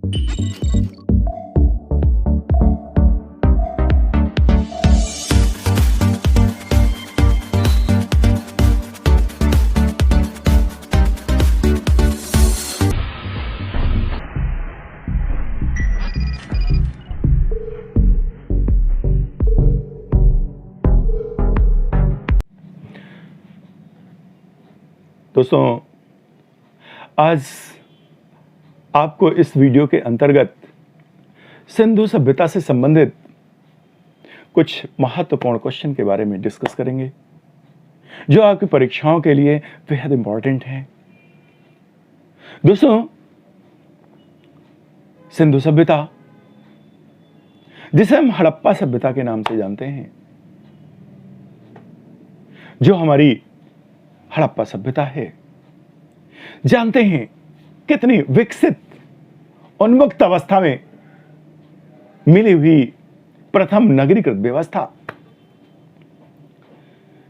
दोस्तों, आज आपको इस वीडियो के अंतर्गत सिंधु सभ्यता से संबंधित कुछ महत्वपूर्ण क्वेश्चन के बारे में डिस्कस करेंगे, जो आपकी परीक्षाओं के लिए बेहद इंपॉर्टेंट हैं। दोस्तों, सिंधु सभ्यता, जिसे हम हड़प्पा सभ्यता के नाम से जानते हैं, जो हमारी हड़प्पा सभ्यता है, जानते हैं कितनी विकसित उन्मुक्त अवस्था में मिली हुई प्रथम नगरीकृत व्यवस्था,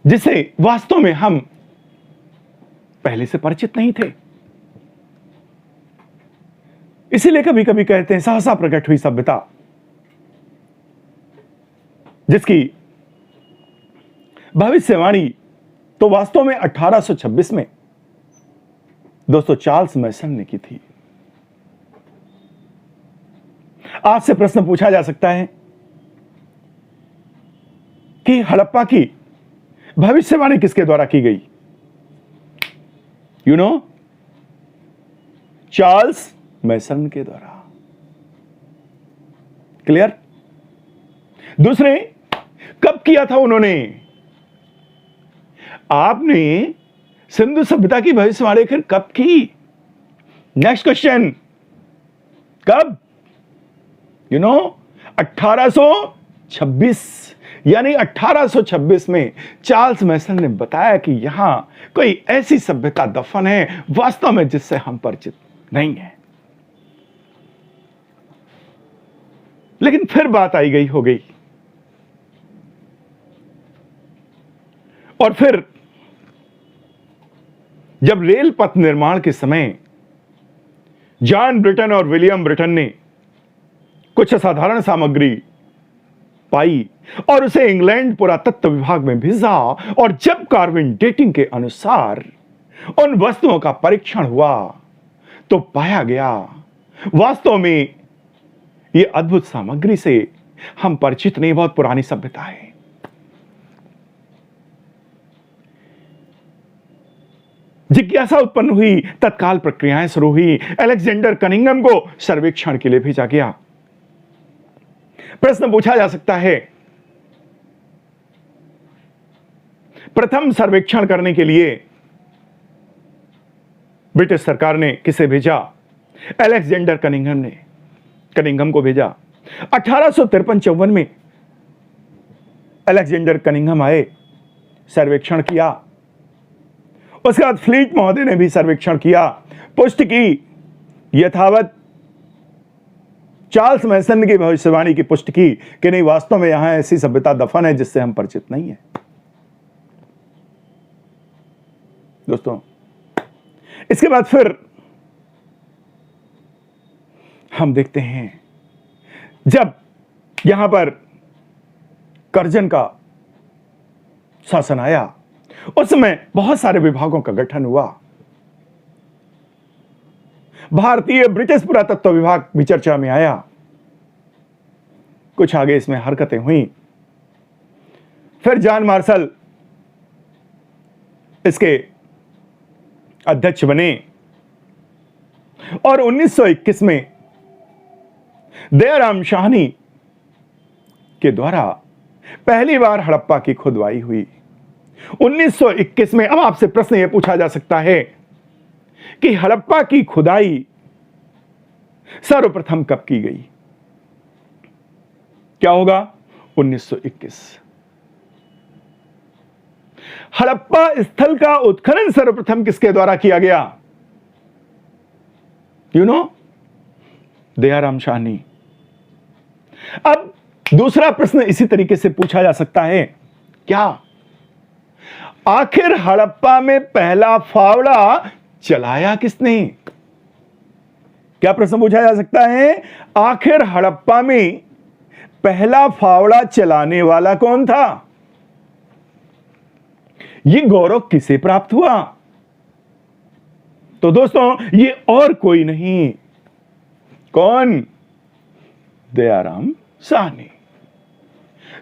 जिसे वास्तव में हम पहले से परिचित नहीं थे। इसीलिए कभी कभी कहते हैं सहसा प्रकट हुई सभ्यता, जिसकी भविष्यवाणी तो वास्तव में 1826 में दोस्तों चार्ल्स मैसन ने की थी। आपसे प्रश्न पूछा जा सकता है कि हड़प्पा की भविष्यवाणी किसके द्वारा की गई? यू नो, चार्ल्स मैसन के द्वारा। क्लियर? दूसरे, कब किया था उन्होंने? आपने सिंधु सभ्यता की भविष्यवाणी आखिर कब की? नेक्स्ट क्वेश्चन, कब? 1826, यानी 1826 में चार्ल्स मैसन ने बताया कि यहां कोई ऐसी सभ्यता दफन है वास्तव में जिससे हम परिचित नहीं है। लेकिन फिर बात आई गई हो गई, और फिर जब रेल पथ निर्माण के समय जॉन ब्रिटन और विलियम ब्रिटन ने कुछ असाधारण सामग्री पाई और उसे इंग्लैंड पुरातत्व विभाग में भेजा, और जब कार्विन डेटिंग के अनुसार उन वस्तुओं का परीक्षण हुआ तो पाया गया वास्तव में यह अद्भुत सामग्री से हम परिचित नहीं, बहुत पुरानी सभ्यता है। जिज्ञासा उत्पन्न हुई, तत्काल प्रक्रियाएं शुरू हुई। अलेक्जेंडर कनिंघम को सर्वेक्षण के लिए भेजा गया। प्रश्न पूछा जा सकता है, प्रथम सर्वेक्षण करने के लिए ब्रिटिश सरकार ने किसे भेजा? अलेक्जेंडर कनिंघम को भेजा। 1853-54 में अलेक्जेंडर कनिंघम आए, सर्वेक्षण किया। उसके बाद फ्लीट महोदय ने भी सर्वेक्षण किया, पुष्टि की, यथावत चार्ल्स मैसन की भविष्यवाणी की पुष्टि की कि नहीं, वास्तव में यहां ऐसी सभ्यता दफन है जिससे हम परिचित नहीं है। दोस्तों, इसके बाद फिर हम देखते हैं जब यहां पर कर्जन का शासन आया, उस समय बहुत सारे विभागों का गठन हुआ। भारतीय ब्रिटिश पुरातत्व विभाग भी चर्चा में आया। कुछ आगे इसमें हरकतें हुई। फिर जॉन मार्शल इसके अध्यक्ष बने, और 1921 में दयाराम शाहनी के द्वारा पहली बार हड़प्पा की खुदवाई हुई। 1921 में। अब आपसे प्रश्न यह पूछा जा सकता है कि हड़प्पा की खुदाई सर्वप्रथम कब की गई? क्या होगा? 1921। हड़प्पा स्थल का उत्खनन सर्वप्रथम किसके द्वारा किया गया? दयाराम शाहनी। अब दूसरा प्रश्न इसी तरीके से पूछा जा सकता है, क्या आखिर हड़प्पा में पहला फावड़ा चलाया किसने? क्या प्रश्न पूछा जा सकता है? आखिर हड़प्पा में पहला फावड़ा चलाने वाला कौन था? यह गौरव किसे प्राप्त हुआ? तो दोस्तों, ये और कोई नहीं, कौन? दयाराम साहनी।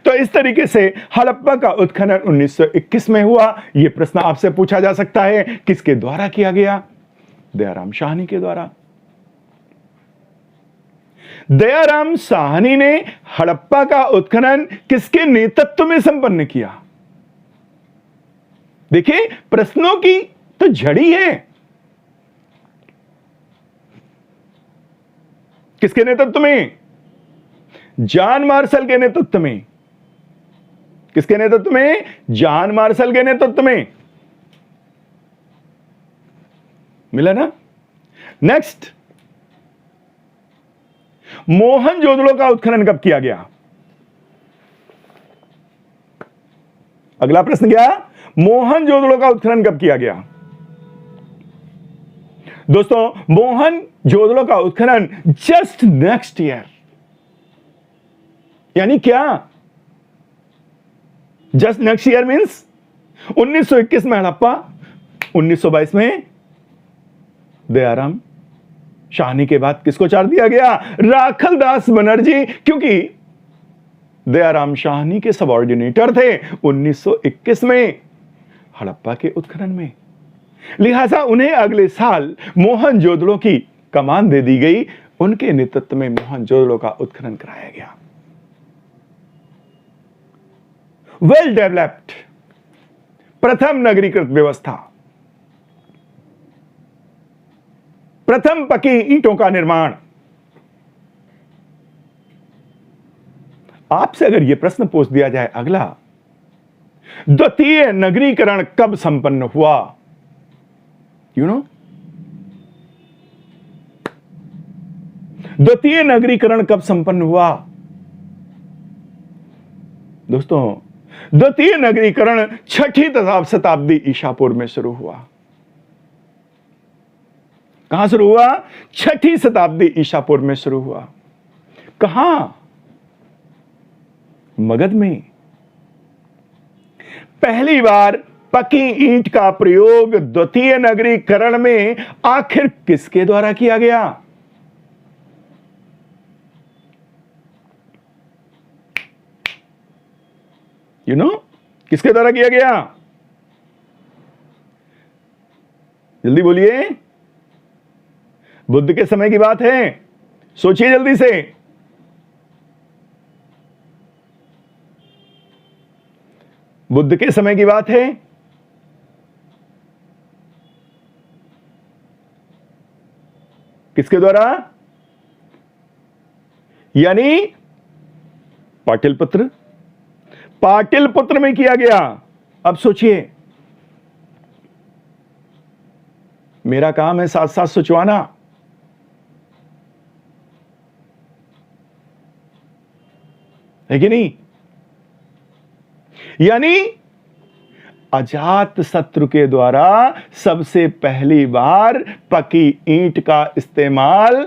तो इस तरीके से हड़प्पा का उत्खनन 1921 में हुआ। यह प्रश्न आपसे पूछा जा सकता है, किसके द्वारा किया गया? दयाराम साहनी के द्वारा। दयाराम साहनी ने हड़प्पा का उत्खनन किसके नेतृत्व में संपन्न किया? देखिए, प्रश्नों की तो झड़ी है। किसके नेतृत्व में? जॉन मार्शल के नेतृत्व में। किसके नेतृत्व में? जॉन मार्शल के नेतृत्व में। मिला ना? नेक्स्ट, मोहनजोदड़ो का उत्खनन कब किया गया? अगला प्रश्न क्या? मोहनजोदड़ो का उत्खनन कब किया गया? दोस्तों, मोहनजोदड़ो का उत्खनन जस्ट नेक्स्ट ईयर, यानी क्या? जस्ट नेक्स्ट ईयर मींस 1921 में हड़प्पा, 1922 में दयाराम साहनी के बाद किसको चार्ज दिया गया? राखल दास बनर्जी, क्योंकि दयाराम साहनी के सबऑर्डिनेटर थे 1921 में हड़प्पा के उत्खनन में। लिहाजा उन्हें अगले साल मोहनजोदड़ो की कमान दे दी गई। उनके नेतृत्व में मोहनजोदड़ो का उत्खनन कराया गया। वेल डेवलप्ड प्रथम नगरीकृत व्यवस्था, प्रथम पकी ईंटों का निर्माण। आपसे अगर यह प्रश्न पूछ दिया जाए, अगला द्वितीय नगरीकरण कब संपन्न हुआ? द्वितीय नगरीकरण कब संपन्न हुआ? दोस्तों, द्वितीय नगरीकरण 6ठी शताब्दी ईसा पूर्व में शुरू हुआ। कहां शुरू हुआ? 6ठी शताब्दी ईसा पूर्व में शुरू हुआ। कहां? मगध में। पहली बार पकी ईंट का प्रयोग द्वितीय नगरीकरण में आखिर किसके द्वारा किया गया? किसके द्वारा किया गया? जल्दी बोलिए। बुद्ध के समय की बात है, सोचिए जल्दी से। बुद्ध के समय की बात है। किसके द्वारा? यानी पाटलिपुत्र। पाटलिपुत्र में किया गया। अब सोचिए, मेरा काम है साथ साथ सोचवाना। है कि नहीं? यानी अजात शत्रु के द्वारा सबसे पहली बार पकी ईंट का इस्तेमाल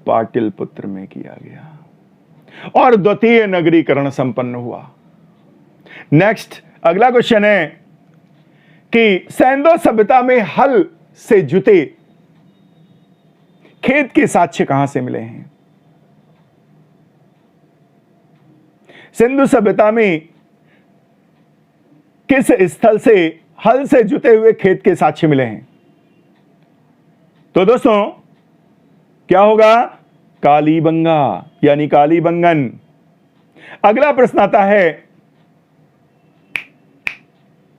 पाटलिपुत्र में किया गया और द्वितीय नगरीकरण संपन्न हुआ। नेक्स्ट, अगला क्वेश्चन है कि सैंदो सभ्यता में हल से जुते खेत के साक्ष्य कहां से मिले हैं? सिंधु सभ्यता में किस स्थल से हल से जुते हुए खेत के साक्ष्य मिले हैं? तो दोस्तों, क्या होगा? कालीबंगा, यानी कालीबंगन। अगला प्रश्न आता है,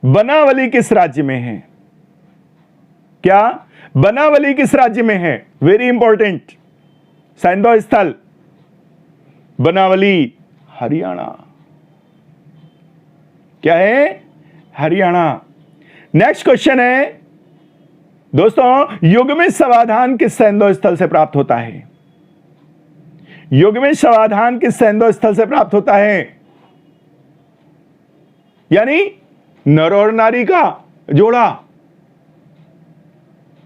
बनावली किस राज्य में है? क्या बनावली किस राज्य में है? Very important. सैंदो स्थल बनावली हरियाणा। क्या है? हरियाणा। नेक्स्ट क्वेश्चन है दोस्तों, युग्मित समाधान किस सैंदो स्थल से प्राप्त होता है? युग्मित समाधान किस सैंदो स्थल से प्राप्त होता है? यानी नर और नारी का जोड़ा।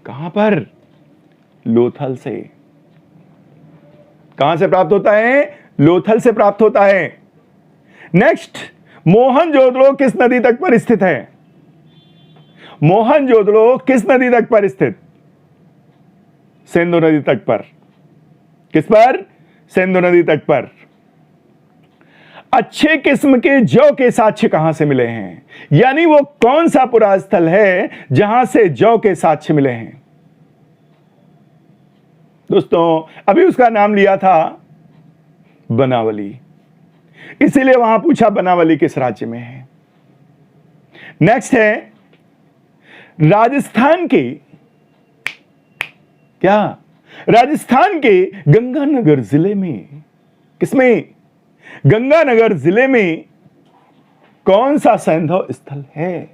कहां पर? लोथल से। कहां से प्राप्त होता है? लोथल से प्राप्त होता है। नेक्स्ट, मोहनजोदड़ो किस नदी तट पर स्थित है? मोहनजोदड़ो किस नदी तट पर स्थित? सिंधु नदी तट पर। किस पर? सिंधु नदी तट पर। अच्छे किस्म के जौ के साक्ष्य कहां से मिले हैं? यानी वो कौन सा पुरा स्थल है जहां से जौ के साक्ष्य मिले हैं? दोस्तों, अभी उसका नाम लिया था बनावली, इसीलिए वहां पूछा बनावली किस राज्य में है। नेक्स्ट है राजस्थान के, क्या? राजस्थान के गंगानगर जिले में, किसमें? गंगानगर जिले में कौन सा सैंधव स्थल है?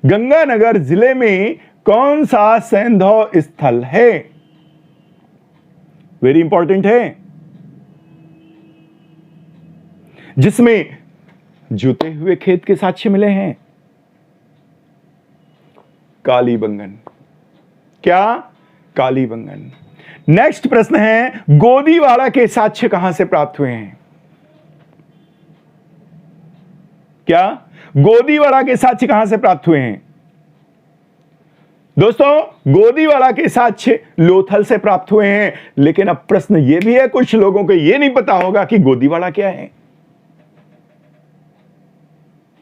गंगानगर जिले में कौन सा सैंधव स्थल है? वेरी इंपॉर्टेंट है, जिसमें जुते हुए खेत के साक्ष्य मिले हैं। कालीबंगन। क्या? कालीबंगन। नेक्स्ट प्रश्न है गोदीवाड़ा के साक्ष्य कहां से प्राप्त हुए हैं? क्या? गोदीवाड़ा के साक्ष्य कहां से प्राप्त हुए हैं? दोस्तों, गोदीवाड़ा के साक्ष्य लोथल से प्राप्त हुए हैं। लेकिन अब प्रश्न यह भी है, कुछ लोगों को यह नहीं पता होगा कि गोदीवाड़ा क्या है।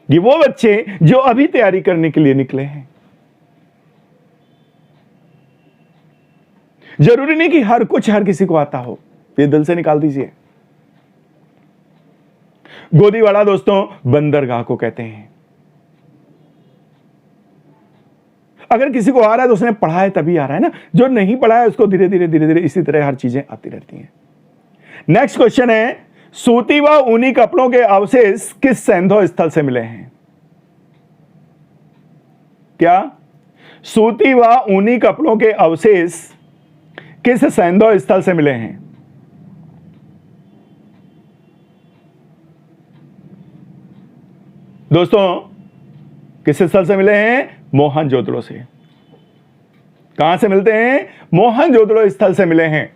ये वो बच्चे जो अभी तैयारी करने के लिए निकले हैं। जरूरी नहीं कि हर कुछ हर किसी को आता हो, ये दिल से निकाल दीजिए। गोदीवाड़ा दोस्तों बंदरगाह को कहते हैं। अगर किसी को आ रहा है तो उसने पढ़ा है तभी आ रहा है ना, जो नहीं पढ़ा है उसको धीरे धीरे धीरे धीरे इसी तरह हर चीजें आती रहती हैं। नेक्स्ट क्वेश्चन है सूती व ऊनी कपड़ों के अवशेष किस सैंधव स्थल से मिले हैं? क्या? सूती व ऊनी कपड़ों के अवशेष किस सैंधव स्थल से मिले हैं? दोस्तों, किस स्थल से मिले हैं? मोहनजोदड़ो से। कहां से मिलते हैं? मोहनजोदड़ो स्थल से मिले हैं।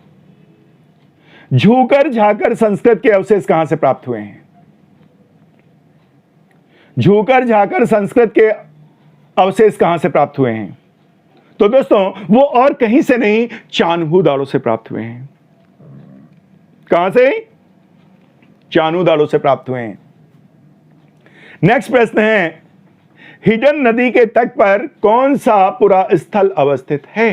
झूकर झाकर संस्कृत के अवशेष कहां से प्राप्त हुए हैं? झूकर झाकर संस्कृत के अवशेष कहां से प्राप्त हुए हैं? तो दोस्तों, वो और कहीं से नहीं, चान्हू दाड़ों से प्राप्त हुए हैं। कहां से? चान्हू दाड़ों से प्राप्त हुए हैं। नेक्स्ट प्रश्न है हिडन नदी के तट पर कौन सा पुरा स्थल अवस्थित है?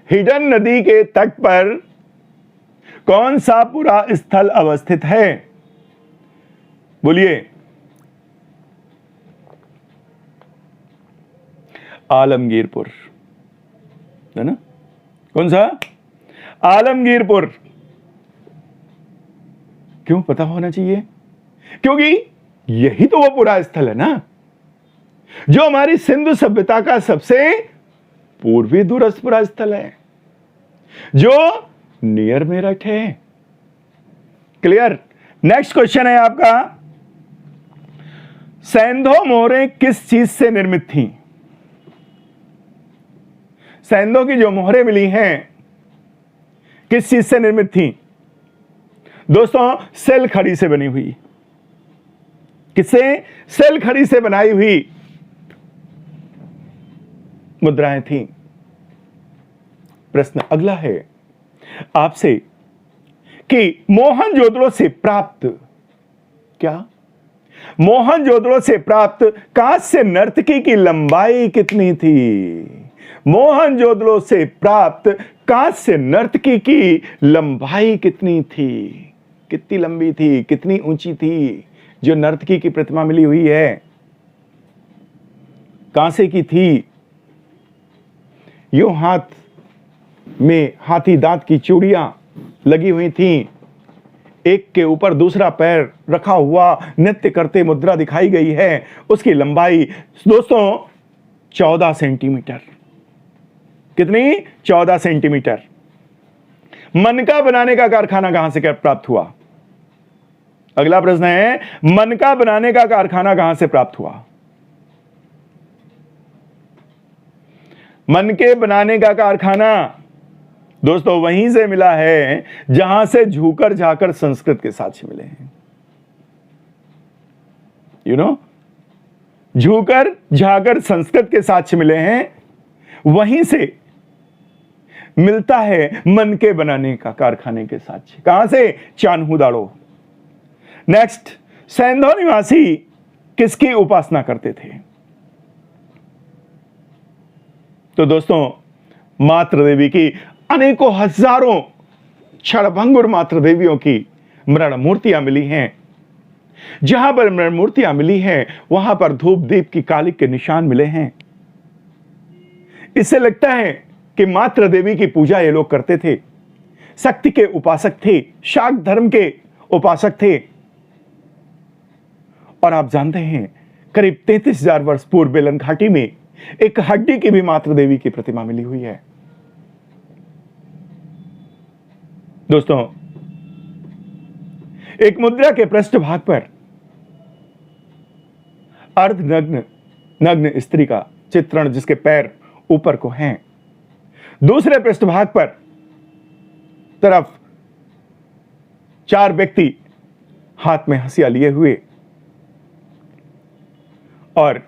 हिडन नदी के तट पर कौन सा पुरा स्थल अवस्थित है? बोलिए। आलमगीरपुर, है ना? कौन सा? आलमगीरपुर। क्यों पता होना चाहिए? क्योंकि यही तो वो पुरा स्थल है ना, जो हमारी सिंधु सभ्यता का सबसे पूर्वी दूरस्थ पुरा स्थल है, जो नियर मेरठ है। क्लियर? नेक्स्ट क्वेश्चन है आपका सैंधव मोहरें किस चीज से निर्मित थी? सैंधव की जो मोहरें मिली हैं किस चीज से निर्मित थी? दोस्तों, सेल खड़ी से बनी हुई। किससे? सेल खड़ी से बनाई हुई मुद्राएं थी। प्रश्न अगला है आपसे कि मोहनजोदड़ो से प्राप्त, क्या? मोहनजोदड़ो से प्राप्त कांस्य नर्तकी की लंबाई कितनी थी? मोहनजोदड़ो से प्राप्त कांस्य नर्तकी की लंबाई कितनी थी? कितनी लंबी थी, कितनी ऊंची थी जो नर्तकी की प्रतिमा मिली हुई है? कांसे की थी। यूं हाथ में हाथी दांत की चूड़ियां लगी हुई थीं, एक के ऊपर दूसरा पैर रखा हुआ नृत्य करते मुद्रा दिखाई गई है। उसकी लंबाई दोस्तों 14 सेंटीमीटर। कितनी? 14 सेंटीमीटर। मनका बनाने का कारखाना कहां से प्राप्त हुआ? अगला प्रश्न है मनका बनाने का कारखाना कहां से प्राप्त हुआ? मन के बनाने का कारखाना दोस्तों वहीं से मिला है जहां से झूकर झाकर संस्कृत के साक्ष्य मिले हैं। झूकर झाकर संस्कृत के साक्ष्य मिले हैं, वहीं से मिलता है मन के बनाने का कारखाने के साक्ष्य। कहां से? चान्हू दाड़ो। नेक्स्ट, सैंधव निवासी किसकी उपासना करते थे? तो दोस्तों मात्र देवी की, अनेकों हजारों क्षणभंगुर मात्र देवियों की मृण मूर्तियां मिली हैं। जहां पर मृण मूर्तियां मिली हैं वहां पर धूप दीप की कालिक के निशान मिले हैं। इससे लगता है कि मात्र देवी की पूजा ये लोग करते थे, शक्ति के उपासक थे, शाक्त धर्म के उपासक थे। और आप जानते हैं करीब 33,000 वर्ष पूर्व बेलन घाटी में एक हड्डी की भी मात्र देवी की प्रतिमा मिली हुई है। दोस्तों एक मुद्रा के पृष्ठभाग पर नग्न स्त्री का चित्रण, जिसके पैर ऊपर को हैं। दूसरे पृष्ठभाग पर तरफ 4 व्यक्ति हाथ में हंसिया लिए हुए और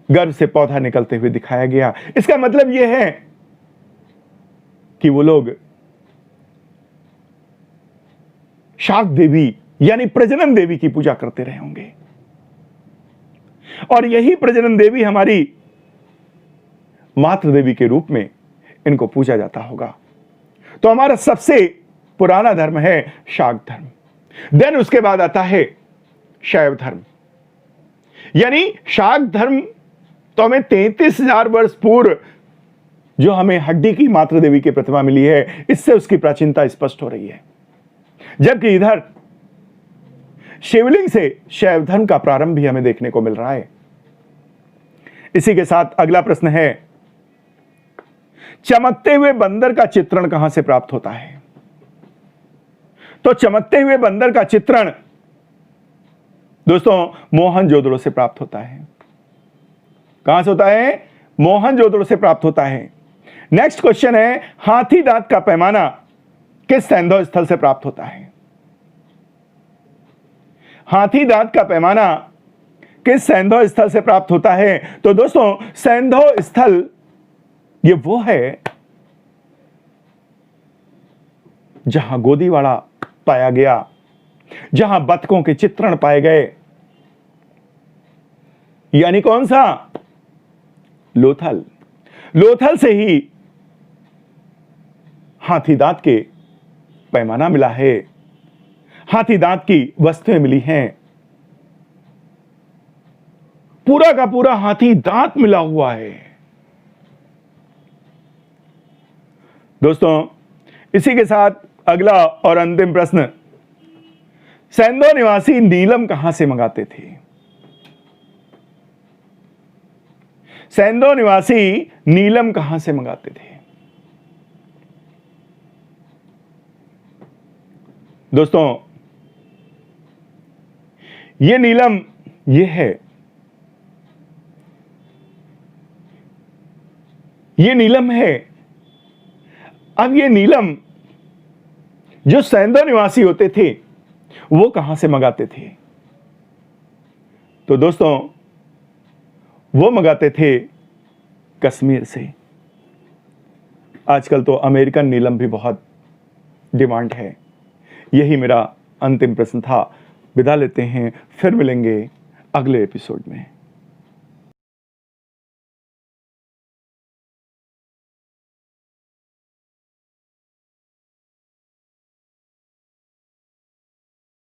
गर्भ से पौधा निकलते हुए दिखाया गया। इसका मतलब यह है कि वो लोग शाक्त देवी यानी प्रजनन देवी की पूजा करते रहे होंगे, और यही प्रजनन देवी हमारी मात्र देवी के रूप में इनको पूजा जाता होगा। तो हमारा सबसे पुराना धर्म है शाक्त धर्म। देन उसके बाद आता है शैव धर्म। यानी शाक्त धर्म तो हमें 33,000 वर्ष पूर्व जो हमें हड्डी की मात्र देवी की प्रतिमा मिली है, इससे उसकी प्राचीनता स्पष्ट हो रही है। जबकि इधर शिवलिंग से शैव धर्म का प्रारंभ भी हमें देखने को मिल रहा है। इसी के साथ अगला प्रश्न है, चमकते हुए बंदर का चित्रण कहां से प्राप्त होता है? तो चमकते हुए बंदर का चित्रण दोस्तों मोहनजोदड़ो से प्राप्त होता है। कहां से होता है? मोहनजोदड़ो से प्राप्त होता है। नेक्स्ट क्वेश्चन है, हाथी दांत का पैमाना किस सैंधव स्थल से प्राप्त होता है? हाथी दांत का पैमाना किस सैंधव स्थल से प्राप्त होता है? तो दोस्तों सैंधव स्थल ये वो है जहां गोदीवाड़ा पाया गया, जहां बतकों के चित्रण पाए गए। यानी कौन सा? लोथल। लोथल से ही हाथी दांत के पैमाना मिला है, हाथी दांत की वस्तुएं मिली हैं। पूरा का पूरा हाथी दांत मिला हुआ है। दोस्तों इसी के साथ अगला और अंतिम प्रश्न, सैंधव निवासी नीलम कहां से मंगाते थे? सैंधव निवासी नीलम कहां से मंगाते थे? दोस्तों ये नीलम ये है, ये नीलम है। अब ये नीलम जो सैंधव निवासी होते थे वो कहां से मंगाते थे? तो दोस्तों वो मंगाते थे कश्मीर से। आजकल तो अमेरिकन नीलम भी बहुत डिमांड है। यही मेरा अंतिम प्रश्न था। विदा लेते हैं, फिर मिलेंगे अगले एपिसोड में।